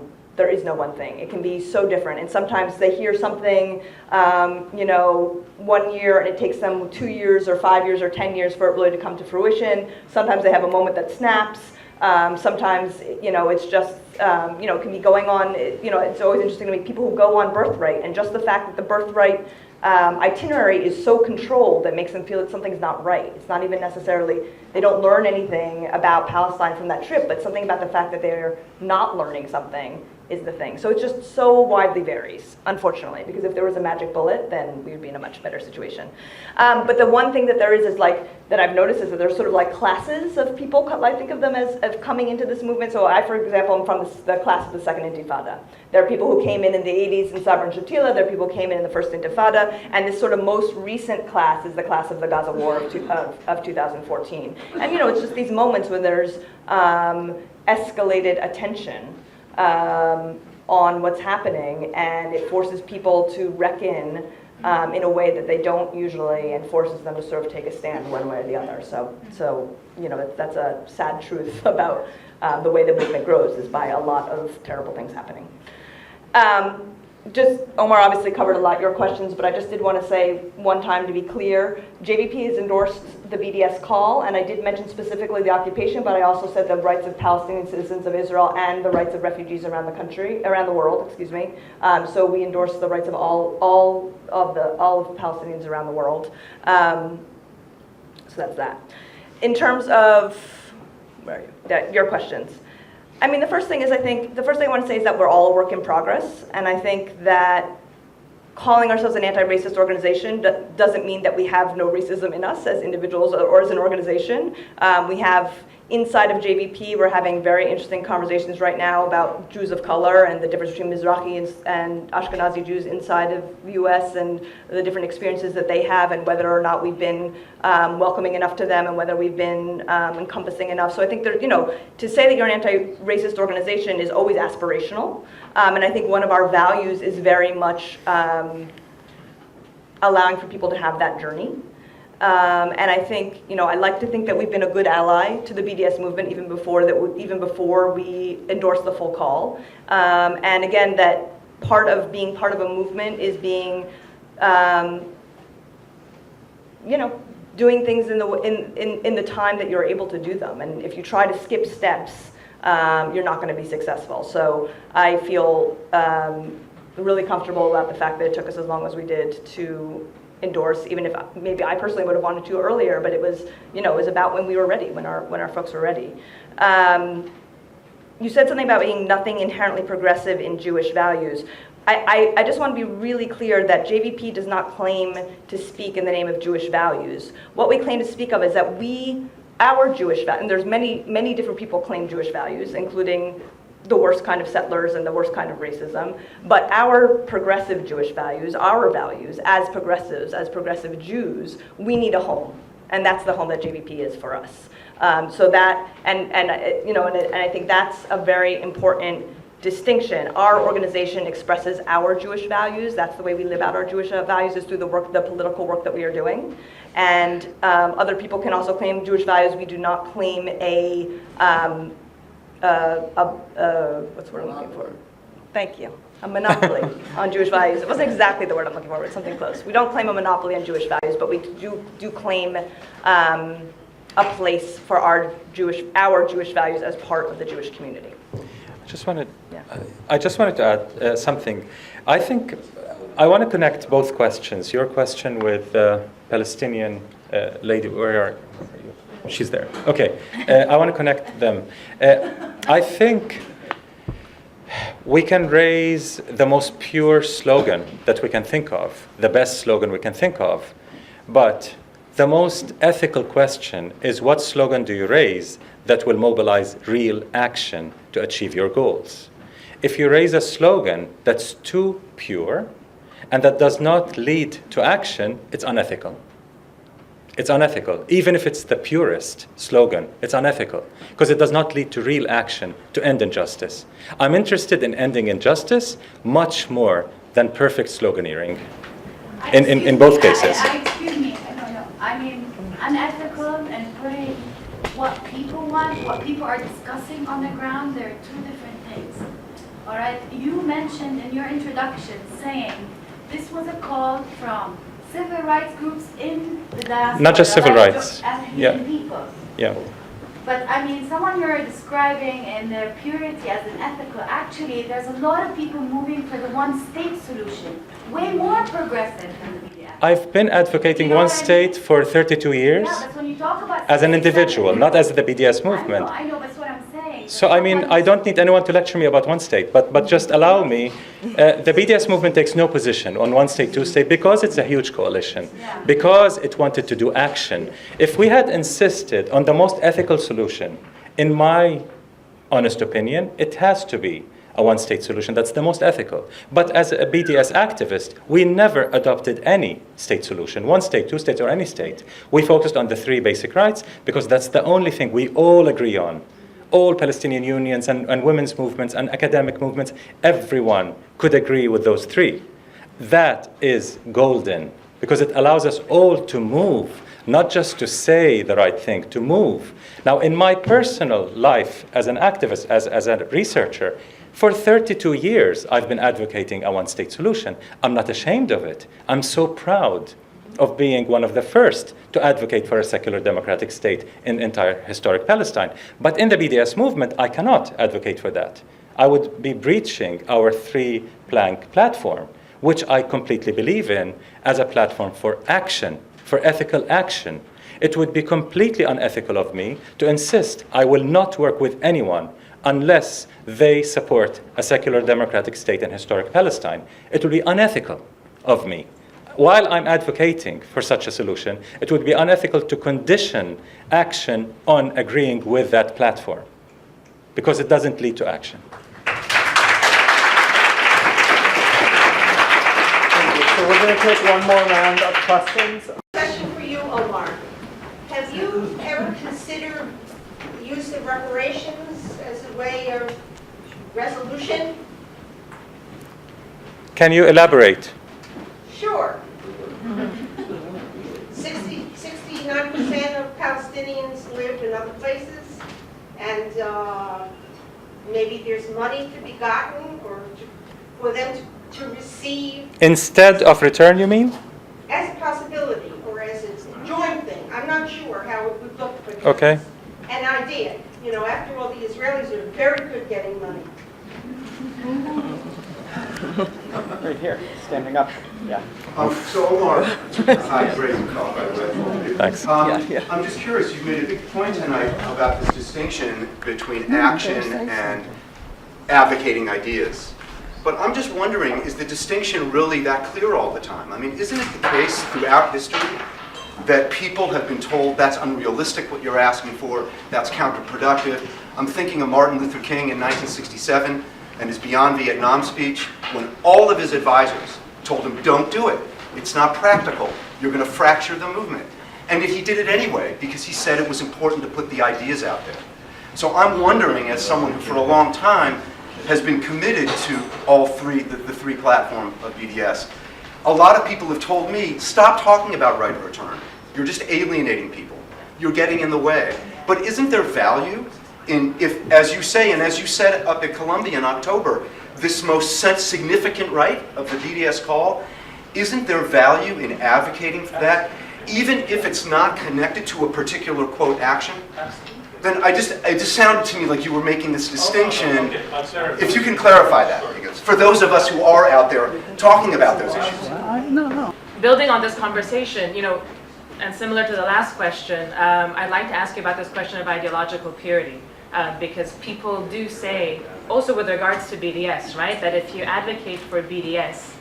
thing. It can be so different. And sometimes they hear something, 1 year, and it takes them 2 years or 5 years or 10 years for it really to come to fruition. Sometimes they have a moment that snaps. Sometimes, it's just, it can be going on. It's always interesting to me, people who go on birthright, and just the fact that the birthright itinerary is so controlled that makes them feel that something's not right. It's not even necessarily, they don't learn anything about Palestine from that trip, but something about the fact that they're not learning something is the thing. So it just so widely varies, unfortunately, because if there was a magic bullet, then we would be in a much better situation. But the one thing that there is like, that I've noticed is that there's sort of like classes of people, I think of them as coming into this movement. So I, for example, am from the class of the Second Intifada. There are people who came in the 80s in Sabra and Shatila, there are people who came in the First Intifada, and this sort of most recent class is the class of the Gaza War of 2014. And it's just these moments when there's escalated attention on what's happening, and it forces people to reckon in a way that they don't usually, and forces them to sort of take a stand one way or the other. So that's a sad truth about the way the movement grows, is by a lot of terrible things happening. Omar obviously covered a lot of your questions, but I just did want to say one time to be clear, JVP has endorsed the BDS call, and I did mention specifically the occupation, but I also said the rights of Palestinian citizens of Israel and the rights of refugees around the world. So we endorse the rights of all of Palestinians around the world. So that's that. In terms of your questions. I mean, the first thing I want to say is that we're all a work in progress, and I think that calling ourselves an anti-racist organization doesn't mean that we have no racism in us as individuals or as an organization. We have, inside of JVP, we're having very interesting conversations right now about Jews of color and the difference between Mizrahi and Ashkenazi Jews inside of the US, and the different experiences that they have, and whether or not we've been welcoming enough to them, and whether we've been encompassing enough. So I think to say that you're an anti-racist organization is always aspirational. And I think one of our values is very much allowing for people to have that journey. And I think, I like to think that we've been a good ally to the BDS movement even before we endorsed the full call. And again, that being part of a movement is being, doing things in the time that you're able to do them. And if you try to skip steps, you're not going to be successful. So I feel really comfortable about the fact that it took us as long as we did to endorse, even if maybe I personally would have wanted to earlier, but it was, it was about when we were ready, when our folks were ready. You said something about being nothing inherently progressive in Jewish values. I just want to be really clear that JVP does not claim to speak in the name of Jewish values. What we claim to speak of is that our Jewish values, and there's many different people claim Jewish values, including the worst kind of settlers and the worst kind of racism, but our progressive Jewish values, our values as progressive Jews, we need a home, and that's the home that JVP is for us. So that, and I think that's a very important distinction. Our organization expresses our Jewish values. That's the way we live out our Jewish values, is through the political work that we are doing. And other people can also claim Jewish values. We do not claim what's the word I'm looking for? Thank you. A monopoly on Jewish values. It wasn't exactly the word I'm looking for, but something close. We don't claim a monopoly on Jewish values, but we do claim a place for our Jewish values as part of the Jewish community. I just wanted to add something. I think I want to connect both questions. Your question with the Palestinian lady, where are you? She's there. Okay. I want to connect them. I think we can raise the most pure slogan that we can think of, the best slogan we can think of, but the most ethical question is, what slogan do you raise that will mobilize real action to achieve your goals? If you raise a slogan that's too pure and that does not lead to action, it's unethical. It's unethical. Even if it's the purest slogan, it's unethical because it does not lead to real action to end injustice. I'm interested in ending injustice much more than perfect sloganeering in both cases. Excuse me, no. I mean, unethical and putting what people want, what people are discussing on the ground, they're two different things. All right, you mentioned in your introduction saying this was a call from civil rights groups in the diaspora. Not just civil rights. And people. Yeah. But I mean, someone you're describing in their purity as an ethical, actually, there's a lot of people moving for the one-state solution, way more progressive than the BDS. I've been advocating You know one what I state for 32 years Yeah, but when you talk about as an 67 individual, not as the BDS movement. I know, that's what I'm saying. So, I mean, I don't need anyone to lecture me about one state, but just allow me. The BDS movement takes no position on one state, two state, because it's a huge coalition, because it wanted to do action. If we had insisted on the most ethical solution, in my honest opinion, it has to be a one-state solution. That's the most ethical. But as a BDS activist, we never adopted any state solution, one state, two states, or any state. We focused on the three basic rights because that's the only thing we all agree on. All Palestinian unions and women's movements and academic movements, everyone could agree with those three. That is golden because it allows us all to move, not just to say the right thing, to move. Now, in my personal life as an activist, as a researcher, for 32 years, I've been advocating a one-state solution. I'm not ashamed of it. I'm so proud of being one of the first to advocate for a secular democratic state in entire historic Palestine. But in the BDS movement, I cannot advocate for that. I would be breaching our three-plank platform, which I completely believe in as a platform for action, for ethical action. It would be completely unethical of me to insist I will not work with anyone unless they support a secular democratic state in historic Palestine. It would be unethical of me. While I'm advocating for such a solution, it would be unethical to condition action on agreeing with that platform because it doesn't lead to action. So we're going to take one more round of questions. Question for you, Omar. Have you ever considered the use of reparations as a way of resolution? Can you elaborate? Sure. 69% of Palestinians live in other places, and maybe there's money to be gotten or for them to receive. Instead of return, you mean? As a possibility or as a joint thing. I'm not sure how it would look for Okay. an idea. You know, after all, the Israelis are very good getting money. Right here, standing up. Yeah. So Omar, hi, great call, by the way. Thanks. I'm just curious, you made a big point tonight about this distinction between action and advocating ideas. But I'm just wondering, is the distinction really that clear all the time? I mean, isn't it the case throughout history that people have been told that's unrealistic what you're asking for, that's counterproductive? I'm thinking of Martin Luther King in 1967 and his Beyond Vietnam speech when all of his advisors told him, don't do it. It's not practical. You're going to fracture the movement. And yet he did it anyway because he said it was important to put the ideas out there. So I'm wondering, as someone who for a long time has been committed to all three, the three platform of BDS, a lot of people have told me, stop talking about right of return. You're just alienating people. You're getting in the way. But isn't there value in, if, as you say, and as you said up at Columbia in October, this most significant right of the BDS call, isn't there value in advocating for that, even if it's not connected to a particular, quote, action? Then it just sounded to me like you were making this distinction. If you can clarify that, because for those of us who are out there talking about those issues. Building on this conversation, you know, and similar to the last question, I'd like to ask you about this question of ideological purity, because people do say, also with regards to BDS, right, that if you advocate for BDS,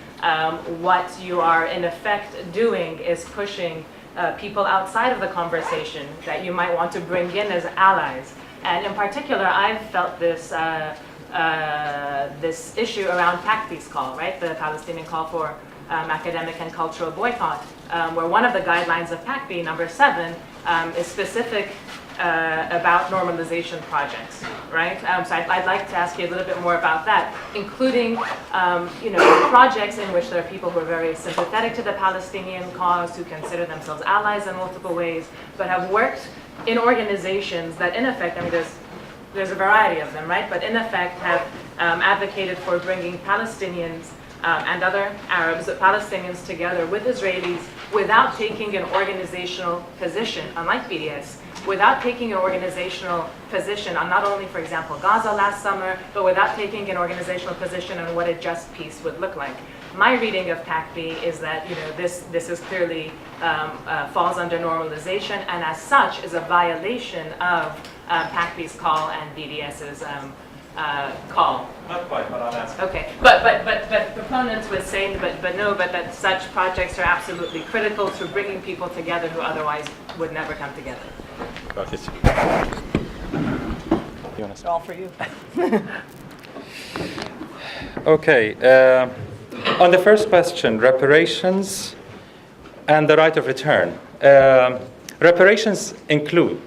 what you are in effect doing is pushing people outside of the conversation that you might want to bring in as allies. And in particular, I've felt this this issue around PACB's call, right, the Palestinian call for academic and cultural boycott, where one of the guidelines of PACB, number 7, is specific about normalization projects, right? So I'd like to ask you a little bit more about that, including you know, projects in which there are people who are very sympathetic to the Palestinian cause, who consider themselves allies in multiple ways, but have worked in organizations that in effect, I mean there's a variety of them, right? But in effect have advocated for bringing Palestinians and other Arabs, Palestinians together with Israelis without taking an organizational position, unlike BDS, without taking an organizational position on not only, for example, Gaza last summer, but without taking an organizational position on what a just peace would look like. my reading of PACB is that this is clearly falls under normalization, and as such is a violation of PACB's call and BDS's call. Not quite, but I'll answer. Okay, but proponents would say, but that such projects are absolutely critical to bringing people together who otherwise would never come together. Got it. It's all for you. Okay. On the first question, reparations and the right of return. Reparations include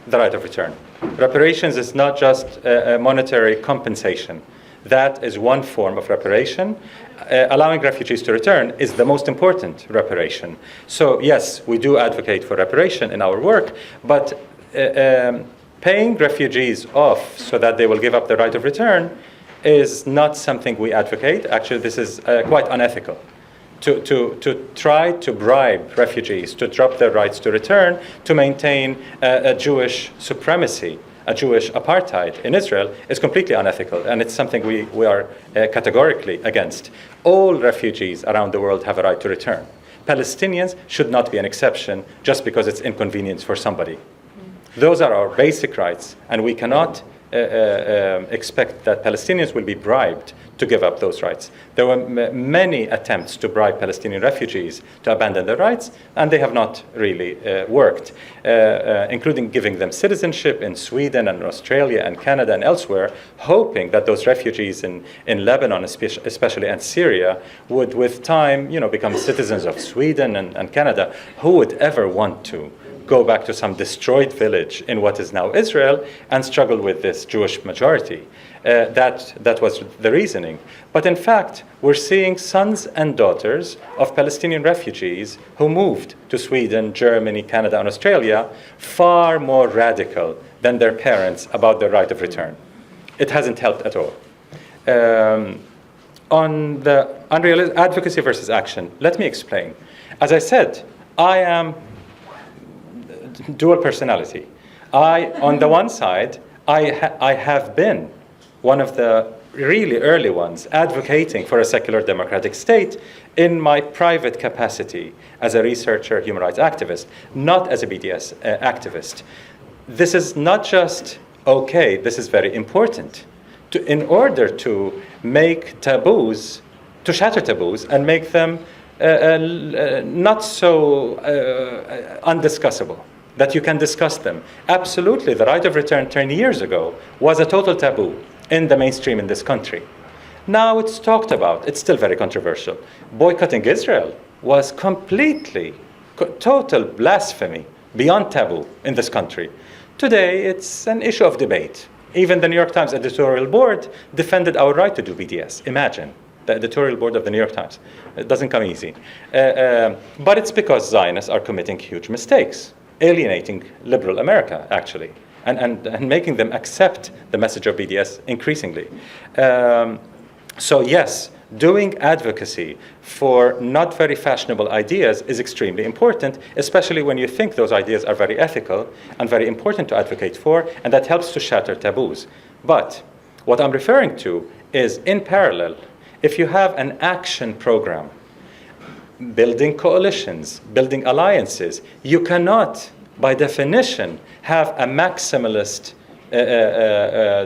the right of return. Reparations is not just a monetary compensation. That is one form of reparation. Allowing refugees to return is the most important reparation. So yes, we do advocate for reparation in our work, but paying refugees off so that they will give up the right of return is not something we advocate. Actually, this is quite unethical. To try to bribe refugees to drop their rights to return to maintain a Jewish supremacy, a Jewish apartheid in Israel is completely unethical, and it's something we are categorically against. All refugees around the world have a right to return. Palestinians should not be an exception just because it's inconvenient for somebody. Those are our basic rights, and we cannot expect that Palestinians will be bribed to give up those rights. There were many attempts to bribe Palestinian refugees to abandon their rights, and they have not really worked, including giving them citizenship in Sweden and Australia and Canada and elsewhere, hoping that those refugees in Lebanon especially and Syria would with time become citizens of Sweden and Canada. Who would ever want to go back to some destroyed village in what is now Israel and struggle with this Jewish majority? That was the reasoning. But in fact, we're seeing sons and daughters of Palestinian refugees who moved to Sweden, Germany, Canada, and Australia far more radical than their parents about their right of return. It hasn't helped at all. On the unrealistic advocacy versus action, let me explain. As I said, I am dual personality. On the one side, I have been one of the really early ones advocating for a secular democratic state in my private capacity as a researcher, human rights activist, not as a BDS activist. This is not just okay, this is very important. In order to make taboos, to shatter taboos and make them not so undiscussable, that you can discuss them. Absolutely, the right of return 10 years ago was a total taboo in the mainstream in this country. Now it's talked about. It's still very controversial. Boycotting Israel was completely, total blasphemy, beyond taboo in this country. Today, it's an issue of debate. Even the New York Times editorial board defended our right to do BDS. Imagine, the editorial board of the New York Times. It doesn't come easy. But it's because Zionists are committing huge mistakes, alienating liberal America, actually, and making them accept the message of BDS increasingly. So yes, doing advocacy for not very fashionable ideas is extremely important, especially when you think those ideas are very ethical and very important to advocate for, and that helps to shatter taboos. But what I'm referring to is, in parallel, if you have an action program, building coalitions, building alliances, you cannot, by definition, have a maximalist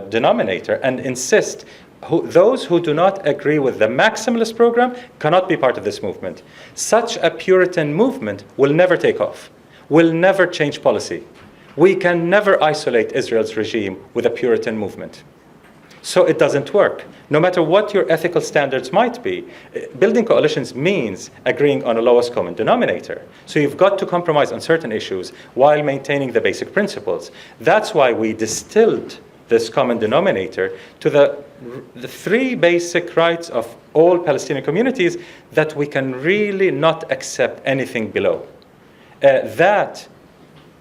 denominator and insist those who do not agree with the maximalist program cannot be part of this movement. Such a Puritan movement will never take off, will never change policy. We can never isolate Israel's regime with a Puritan movement. So it doesn't work. No matter what your ethical standards might be, building coalitions means agreeing on a lowest common denominator. So you've got to compromise on certain issues while maintaining the basic principles. That's why we distilled this common denominator to the three basic rights of all Palestinian communities that we can really not accept anything below. That,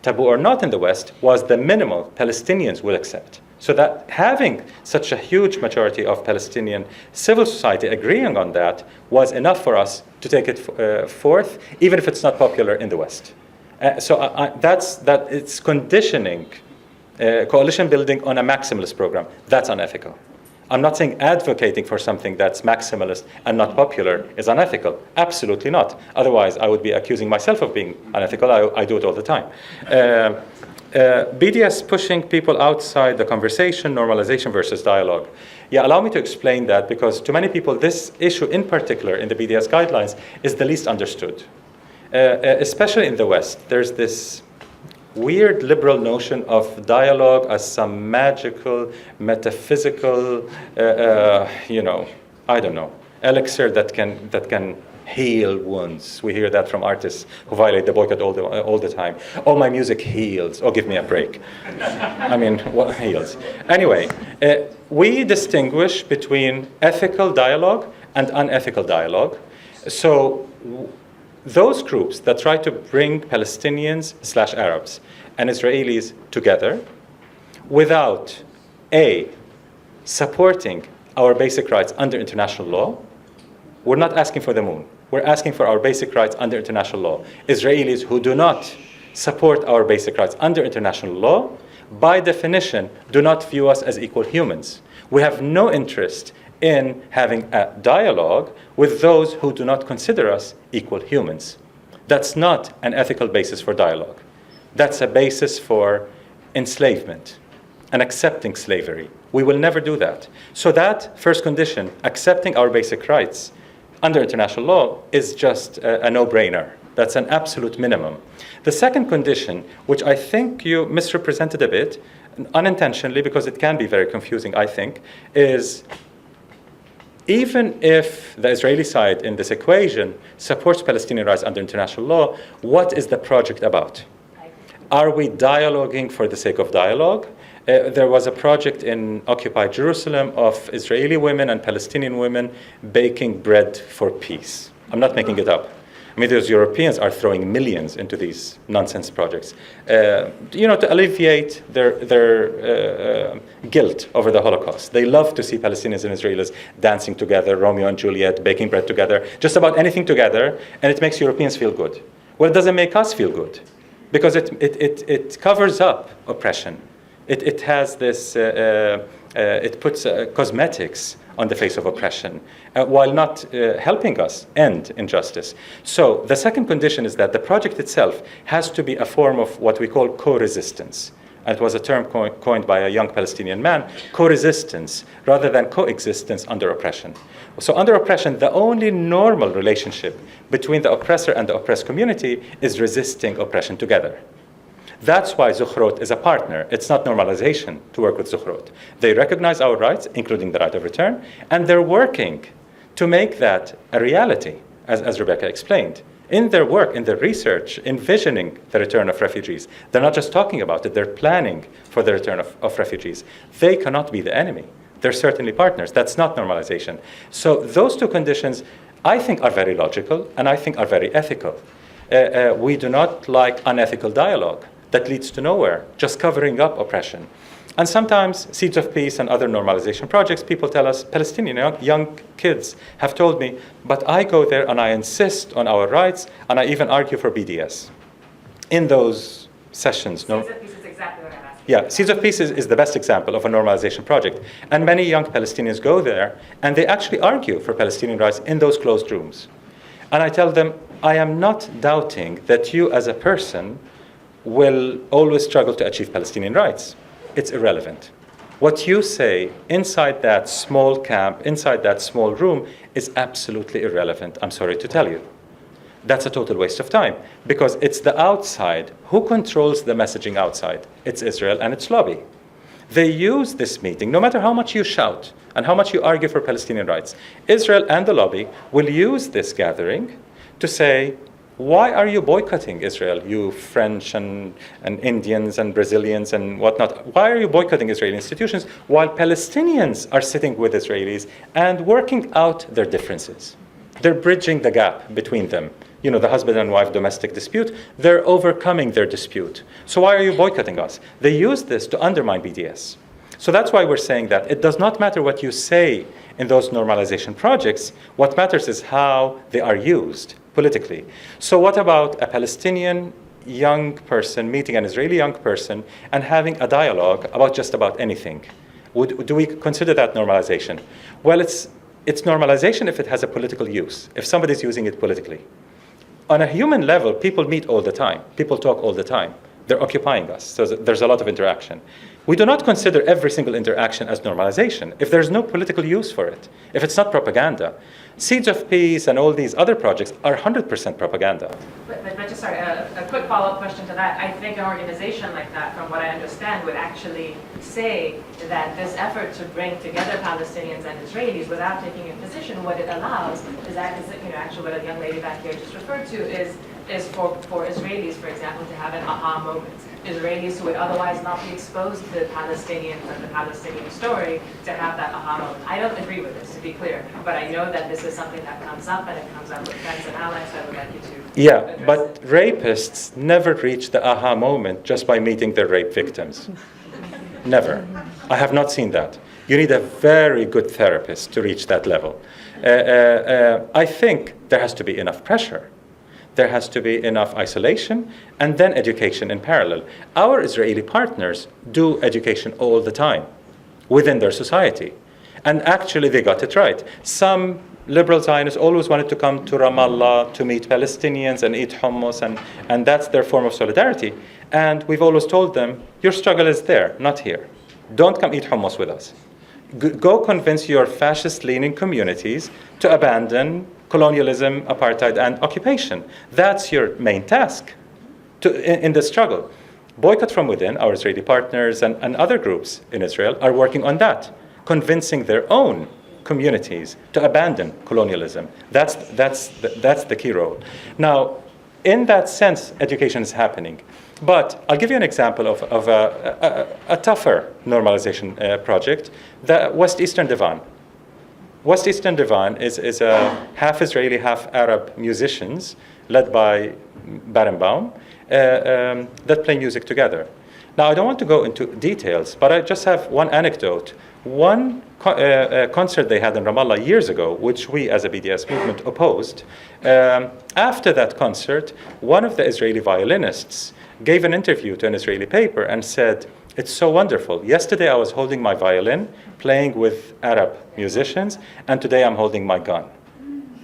taboo or not in the West, was the minimal Palestinians will accept. So that having such a huge majority of Palestinian civil society agreeing on that was enough for us to take it forth, even if it's not popular in the West. It's conditioning coalition building on a maximalist program. That's unethical. I'm not saying advocating for something that's maximalist and not popular is unethical. Absolutely not. Otherwise, I would be accusing myself of being unethical. I do it all the time. BDS pushing people outside the conversation, normalization versus dialogue. Yeah, allow me to explain that, because to many people, this issue in particular in the BDS guidelines is the least understood. Especially in the West, there's this weird liberal notion of dialogue as some magical, metaphysical, I don't know, elixir that can heal wounds. We hear that from artists who violate the boycott all the time. Oh, my music heals. Oh, give me a break. I mean, what heals? Anyway, we distinguish between ethical dialogue and unethical dialogue. So those groups that try to bring Palestinians/Arabs and Israelis together without A, supporting our basic rights under international law. We're not asking for the moon. We're asking for our basic rights under international law. Israelis who do not support our basic rights under international law, by definition, do not view us as equal humans. We have no interest in having a dialogue with those who do not consider us equal humans. That's not an ethical basis for dialogue. That's a basis for enslavement and accepting slavery. We will never do that. So that first condition, accepting our basic rights under international law, is just a no-brainer. That's an absolute minimum. The second condition, which I think you misrepresented a bit, unintentionally, because it can be very confusing, I think, is even if the Israeli side in this equation supports Palestinian rights under international law, what is the project about? Are we dialoguing for the sake of dialogue? There was a project in occupied Jerusalem of Israeli women and Palestinian women baking bread for peace. I'm not making it up. I mean, those Europeans are throwing millions into these nonsense projects, to alleviate their guilt over the Holocaust. They love to see Palestinians and Israelis dancing together, Romeo and Juliet, baking bread together, just about anything together, and it makes Europeans feel good. Well, it doesn't make us feel good, because it covers up oppression. It has this, it puts cosmetics on the face of oppression, while not helping us end injustice. So the second condition is that the project itself has to be a form of what we call co-resistance. And it was a term coined by a young Palestinian man, co-resistance, rather than coexistence under oppression. So under oppression, the only normal relationship between the oppressor and the oppressed community is resisting oppression together. That's why Zukhrot is a partner. It's not normalization to work with Zukhrot. They recognize our rights, including the right of return, and they're working to make that a reality, as Rebecca explained. In their work, in their research, envisioning the return of refugees. They're not just talking about it, they're planning for the return of refugees. They cannot be the enemy. They're certainly partners. That's not normalization. So those two conditions, I think, are very logical, and I think are very ethical. We do not like unethical dialogue that leads to nowhere, just covering up oppression. And sometimes, Seeds of Peace and other normalization projects, people tell us, Palestinian young kids have told me, but I go there and I insist on our rights, and I even argue for BDS. In those sessions, no? Seeds of Peace is exactly what I'm asking. Yeah, Seeds of Peace is the best example of a normalization project. And many young Palestinians go there, and they actually argue for Palestinian rights in those closed rooms. And I tell them, I am not doubting that you as a person will always struggle to achieve Palestinian rights. It's irrelevant. What you say inside that small camp, inside that small room, is absolutely irrelevant, I'm sorry to tell you. That's a total waste of time, because it's the outside. Who controls the messaging outside? It's Israel and its lobby. They use this meeting, no matter how much you shout and how much you argue for Palestinian rights, Israel and the lobby will use this gathering to say, why are you boycotting Israel, you French and Indians and Brazilians and whatnot? Why are you boycotting Israeli institutions while Palestinians are sitting with Israelis and working out their differences? They're bridging the gap between them. You know, the husband and wife domestic dispute, they're overcoming their dispute. So why are you boycotting us? They use this to undermine BDS. So that's why we're saying that it does not matter what you say in those normalization projects. What matters is how they are used politically. So what about a Palestinian young person meeting an Israeli young person and having a dialogue about just about anything? Do we consider that normalization? Well, it's normalization if it has a political use, if somebody's using it politically. On a human level, people meet all the time. People talk all the time. They're occupying us, so there's a lot of interaction. We do not consider every single interaction as normalization if there's no political use for it, if it's not propaganda. Seeds of Peace and all these other projects are 100% propaganda. But just sorry, a quick follow-up question to that. I think an organization like that, from what I understand, would actually say that this effort to bring together Palestinians and Israelis without taking a position, what it allows is actually what a young lady back here just referred to is for Israelis, for example, to have an aha moment. Israelis who would otherwise not be exposed to the Palestinians and the Palestinian story to have that aha moment. I don't agree with this, to be clear, but I know that this is something that comes up, and it comes up with friends and allies, so I would like you to Yeah, but rapists never reach the aha moment just by meeting their rape victims. Never. I have not seen that. You need a very good therapist to reach that level. I think there has to be enough pressure. There has to be enough isolation and then education in parallel. Our Israeli partners do education all the time within their society. And actually they got it right. Some liberal Zionists always wanted to come to Ramallah to meet Palestinians and eat hummus, and that's their form of solidarity. And we've always told them, your struggle is there, not here. Don't come eat hummus with us. Go convince your fascist-leaning communities to abandon colonialism, apartheid, and occupation. That's your main task in the struggle. Boycott from Within, our Israeli partners and other groups in Israel are working on that, convincing their own communities to abandon colonialism. That's the key role. Now, in that sense, education is happening. But I'll give you an example of a tougher normalization project, the West Eastern Divan. West Eastern Divan is a half Israeli, half Arab musicians led by Barenbaum that play music together. Now, I don't want to go into details, but I just have one anecdote. One concert they had in Ramallah years ago, which we as a BDS movement opposed, after that concert, one of the Israeli violinists gave an interview to an Israeli paper and said, "It's so wonderful. Yesterday I was holding my violin, playing with Arab musicians, and today I'm holding my gun,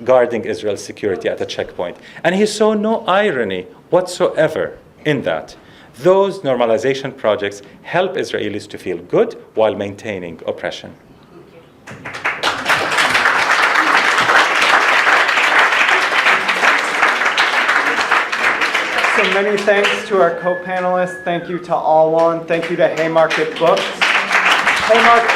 guarding Israel's security at a checkpoint." And he saw no irony whatsoever in that. Those normalization projects help Israelis to feel good while maintaining oppression. So many thanks to our co-panelists. Thank you to Alwan. Thank you to Haymarket Books. Haymarket